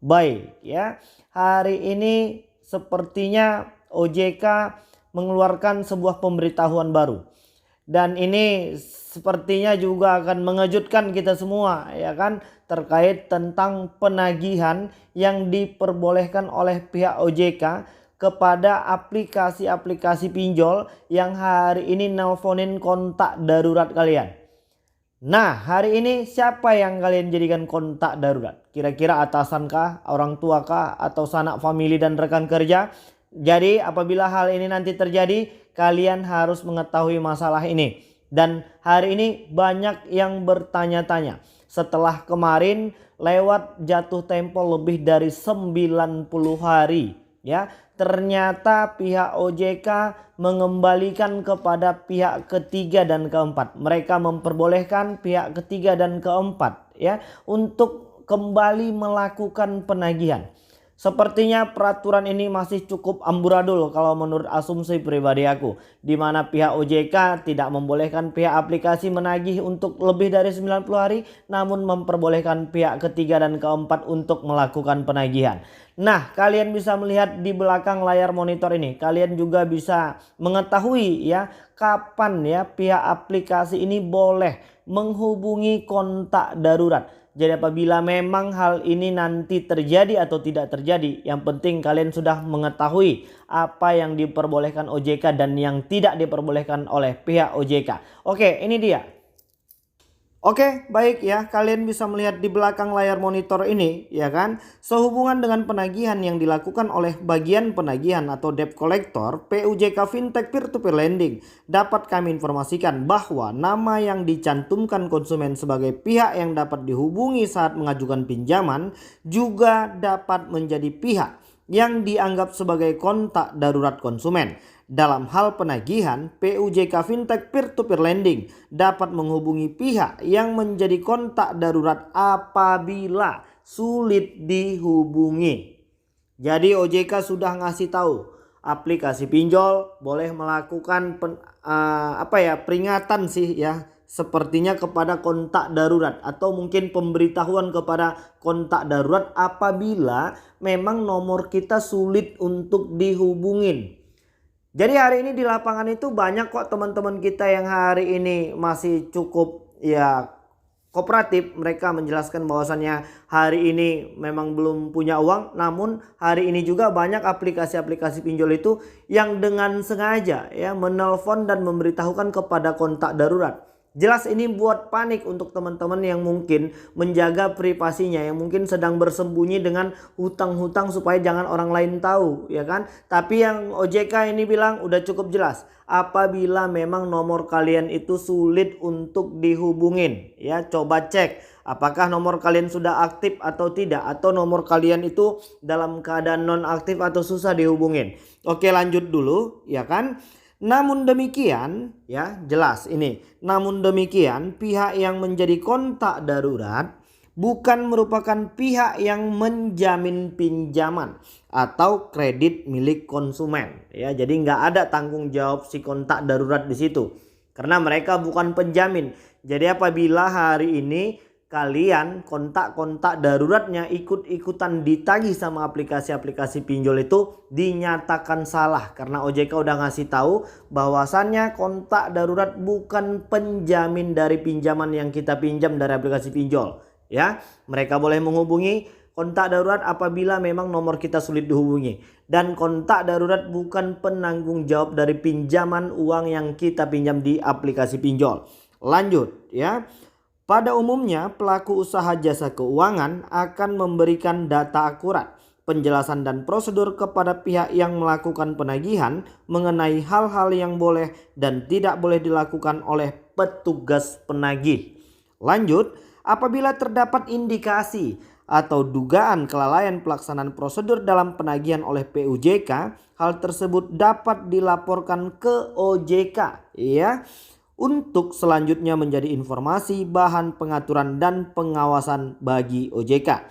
Baik ya, hari ini sepertinya OJK mengeluarkan sebuah pemberitahuan baru. Dan ini sepertinya juga akan mengejutkan kita semua ya kan, terkait tentang penagihan yang diperbolehkan oleh pihak OJK kepada aplikasi-aplikasi pinjol yang hari ini nelponin kontak darurat kalian. Nah, hari ini siapa yang kalian jadikan kontak darurat? Kira-kira atasan kah, orang tua kah, atau sanak famili dan rekan kerja? Jadi apabila hal ini nanti terjadi, kalian harus mengetahui masalah ini. Dan hari ini banyak yang bertanya-tanya. Setelah kemarin lewat jatuh tempo lebih dari 90 hari, ya, ternyata pihak OJK mengembalikan kepada pihak ketiga dan keempat. Mereka memperbolehkan pihak ketiga dan keempat ya untuk kembali melakukan penagihan. Sepertinya peraturan ini masih cukup amburadul kalau menurut asumsi pribadi aku, di mana pihak OJK tidak membolehkan pihak aplikasi menagih untuk lebih dari 90 hari, namun memperbolehkan pihak ketiga dan keempat untuk melakukan penagihan. Nah, kalian bisa melihat di belakang layar monitor ini, kalian juga bisa mengetahui ya kapan ya pihak aplikasi ini boleh menghubungi kontak darurat. Jadi apabila memang hal ini nanti terjadi atau tidak terjadi, yang penting kalian sudah mengetahui apa yang diperbolehkan OJK dan yang tidak diperbolehkan oleh pihak OJK. Oke, ini dia. Oke, baik ya, kalian bisa melihat di belakang layar monitor ini ya kan, sehubungan dengan penagihan yang dilakukan oleh bagian penagihan atau debt collector PUJK Fintech Peer-to-Peer Lending, dapat kami informasikan bahwa nama yang dicantumkan konsumen sebagai pihak yang dapat dihubungi saat mengajukan pinjaman juga dapat menjadi pihak yang dianggap sebagai kontak darurat konsumen. Dalam hal penagihan, PUJK Fintech Peer-to-Peer Lending dapat menghubungi pihak yang menjadi kontak darurat apabila sulit dihubungi. Jadi OJK sudah ngasih tahu aplikasi pinjol boleh melakukan peringatan sih ya, sepertinya kepada kontak darurat atau mungkin pemberitahuan kepada kontak darurat apabila memang nomor kita sulit untuk dihubungin. Jadi hari ini di lapangan itu banyak kok teman-teman kita yang hari ini masih cukup ya kooperatif. Mereka menjelaskan bahwasannya hari ini memang belum punya uang, namun hari ini juga banyak aplikasi-aplikasi pinjol itu yang dengan sengaja ya menelpon dan memberitahukan kepada kontak darurat. Jelas ini buat panik untuk teman-teman yang mungkin menjaga privasinya, yang mungkin sedang bersembunyi dengan hutang-hutang supaya jangan orang lain tahu ya kan. Tapi yang OJK ini bilang udah cukup jelas, apabila memang nomor kalian itu sulit untuk dihubungin ya, coba cek apakah nomor kalian sudah aktif atau tidak, atau nomor kalian itu dalam keadaan non aktif atau susah dihubungin. Oke, lanjut dulu ya kan. Namun demikian ya, jelas ini. Namun demikian pihak yang menjadi kontak darurat bukan merupakan pihak yang menjamin pinjaman atau kredit milik konsumen ya. Jadi nggak ada tanggung jawab si kontak darurat di situ karena mereka bukan penjamin. Jadi apabila hari ini kalian kontak-kontak daruratnya ikut-ikutan ditagih sama aplikasi-aplikasi pinjol, itu dinyatakan salah karena OJK udah ngasih tahu bahwasannya kontak darurat bukan penjamin dari pinjaman yang kita pinjam dari aplikasi pinjol ya. Mereka boleh menghubungi kontak darurat apabila memang nomor kita sulit dihubungi, dan kontak darurat bukan penanggung jawab dari pinjaman uang yang kita pinjam di aplikasi pinjol. Lanjut ya. Pada umumnya pelaku usaha jasa keuangan akan memberikan data akurat, penjelasan dan prosedur kepada pihak yang melakukan penagihan mengenai hal-hal yang boleh dan tidak boleh dilakukan oleh petugas penagih. Lanjut, apabila terdapat indikasi atau dugaan kelalaian pelaksanaan prosedur dalam penagihan oleh PUJK, hal tersebut dapat dilaporkan ke OJK ya, untuk selanjutnya menjadi informasi bahan pengaturan dan pengawasan bagi OJK.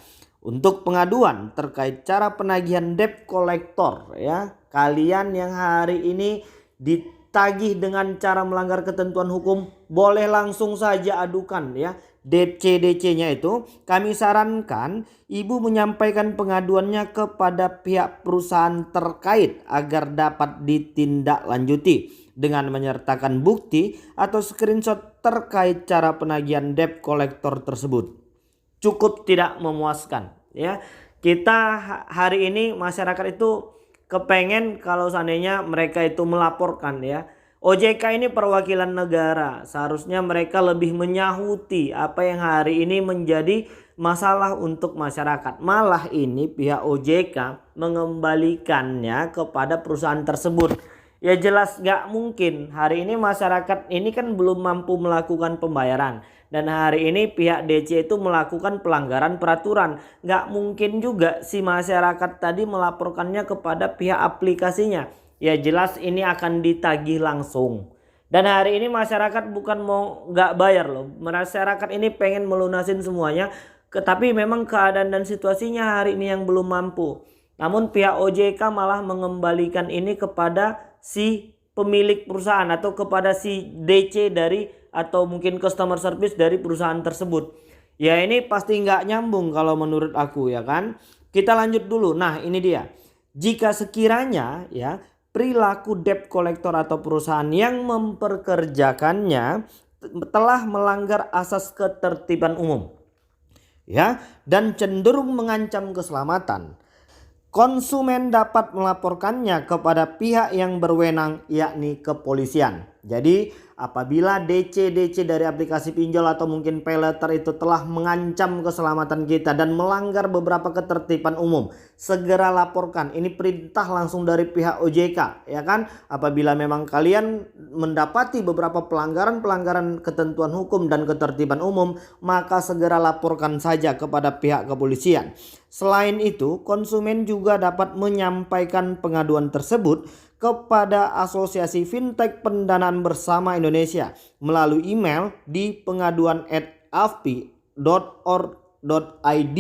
Untuk pengaduan terkait cara penagihan debt collector ya, kalian yang hari ini ditagih dengan cara melanggar ketentuan hukum boleh langsung saja adukan ya DC-DC-nya itu, kami sarankan ibu menyampaikan pengaduannya kepada pihak perusahaan terkait agar dapat ditindaklanjuti dengan menyertakan bukti atau screenshot terkait cara penagihan debt collector tersebut. Cukup tidak memuaskan ya. Kita hari ini masyarakat itu kepengen kalau seandainya mereka itu melaporkan ya. OJK ini perwakilan negara, seharusnya mereka lebih menyahuti apa yang hari ini menjadi masalah untuk masyarakat. Malah ini pihak OJK mengembalikannya kepada perusahaan tersebut. Ya jelas gak mungkin, hari ini masyarakat ini kan belum mampu melakukan pembayaran. Dan hari ini pihak DC itu melakukan pelanggaran peraturan. Gak mungkin juga si masyarakat tadi melaporkannya kepada pihak aplikasinya. Ya jelas ini akan ditagih langsung. Dan hari ini masyarakat bukan mau gak bayar loh. Masyarakat ini pengen melunasin semuanya. Tapi memang keadaan dan situasinya hari ini yang belum mampu. Namun pihak OJK malah mengembalikan ini kepada si pemilik perusahaan atau kepada si DC dari atau mungkin customer service dari perusahaan tersebut. Ya ini pasti nggak nyambung kalau menurut aku ya kan. Kita lanjut dulu. Nah ini dia. Jika sekiranya ya perilaku debt collector atau perusahaan yang memperkerjakannya telah melanggar asas ketertiban umum ya dan cenderung mengancam keselamatan, konsumen dapat melaporkannya kepada pihak yang berwenang yakni kepolisian. Jadi apabila DC-DC dari aplikasi pinjol atau mungkin pay letter itu telah mengancam keselamatan kita dan melanggar beberapa ketertiban umum, segera laporkan. Ini perintah langsung dari pihak OJK ya kan. Apabila memang kalian mendapati beberapa pelanggaran ketentuan hukum dan ketertiban umum, maka segera laporkan saja kepada pihak kepolisian. Selain itu, konsumen juga dapat menyampaikan pengaduan tersebut kepada Asosiasi Fintech Pendanaan Bersama Indonesia melalui email di pengaduan@afpi.org.id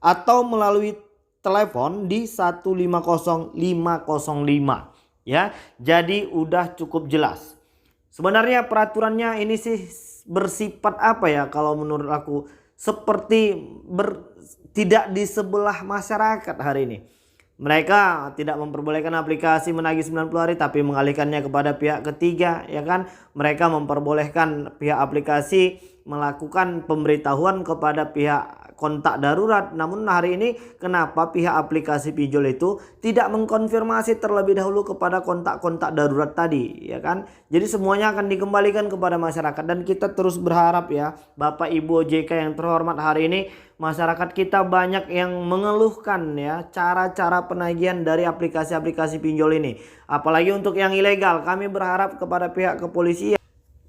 atau melalui telepon di 150505 ya. Jadi udah cukup jelas. Sebenarnya peraturannya ini sih bersifat apa ya, kalau menurut aku seperti tidak di sebelah masyarakat hari ini. Mereka tidak memperbolehkan aplikasi menagih 90 hari tapi mengalihkannya kepada pihak ketiga ya kan. Mereka memperbolehkan pihak aplikasi melakukan pemberitahuan kepada pihak kontak darurat. Namun hari ini kenapa pihak aplikasi pinjol itu tidak mengkonfirmasi terlebih dahulu kepada kontak-kontak darurat tadi ya kan. Jadi semuanya akan dikembalikan kepada masyarakat dan kita terus berharap ya Bapak Ibu OJK yang terhormat, hari ini masyarakat kita banyak yang mengeluhkan ya cara-cara penagihan dari aplikasi-aplikasi pinjol ini. Apalagi untuk yang ilegal, kami berharap kepada pihak kepolisian,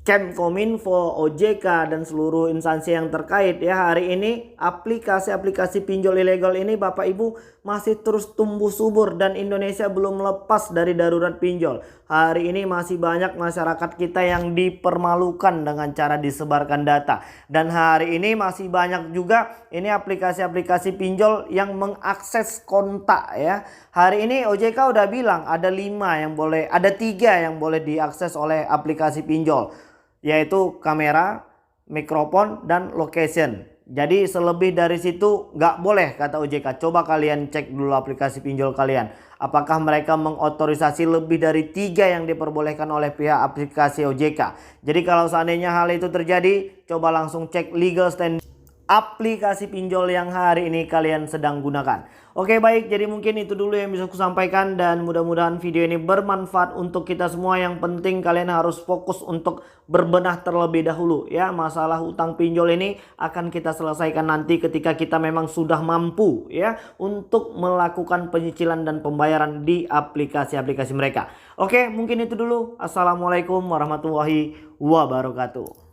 Kemkominfo, OJK dan seluruh instansi yang terkait ya, hari ini aplikasi-aplikasi pinjol ilegal ini Bapak Ibu masih terus tumbuh subur dan Indonesia belum lepas dari darurat pinjol. Hari ini masih banyak masyarakat kita yang dipermalukan dengan cara disebarkan data. Dan hari ini masih banyak juga ini aplikasi-aplikasi pinjol yang mengakses kontak ya. Hari ini OJK udah bilang ada 5 yang boleh, ada 3 yang boleh diakses oleh aplikasi pinjol, yaitu kamera, mikrofon, dan location. Jadi selebih dari situ nggak boleh kata OJK. Coba kalian cek dulu aplikasi pinjol kalian. Apakah mereka mengotorisasi lebih dari 3 yang diperbolehkan oleh pihak aplikasi OJK. Jadi kalau seandainya hal itu terjadi, coba langsung cek legal standing aplikasi pinjol yang hari ini kalian sedang gunakan. Oke baik, jadi mungkin itu dulu yang bisa aku sampaikan dan mudah-mudahan video ini bermanfaat untuk kita semua. Yang penting kalian harus fokus untuk berbenah terlebih dahulu ya. Masalah utang pinjol ini akan kita selesaikan nanti ketika kita memang sudah mampu ya untuk melakukan penyicilan dan pembayaran di aplikasi-aplikasi mereka. Oke, mungkin itu dulu. Assalamualaikum warahmatullahi wabarakatuh.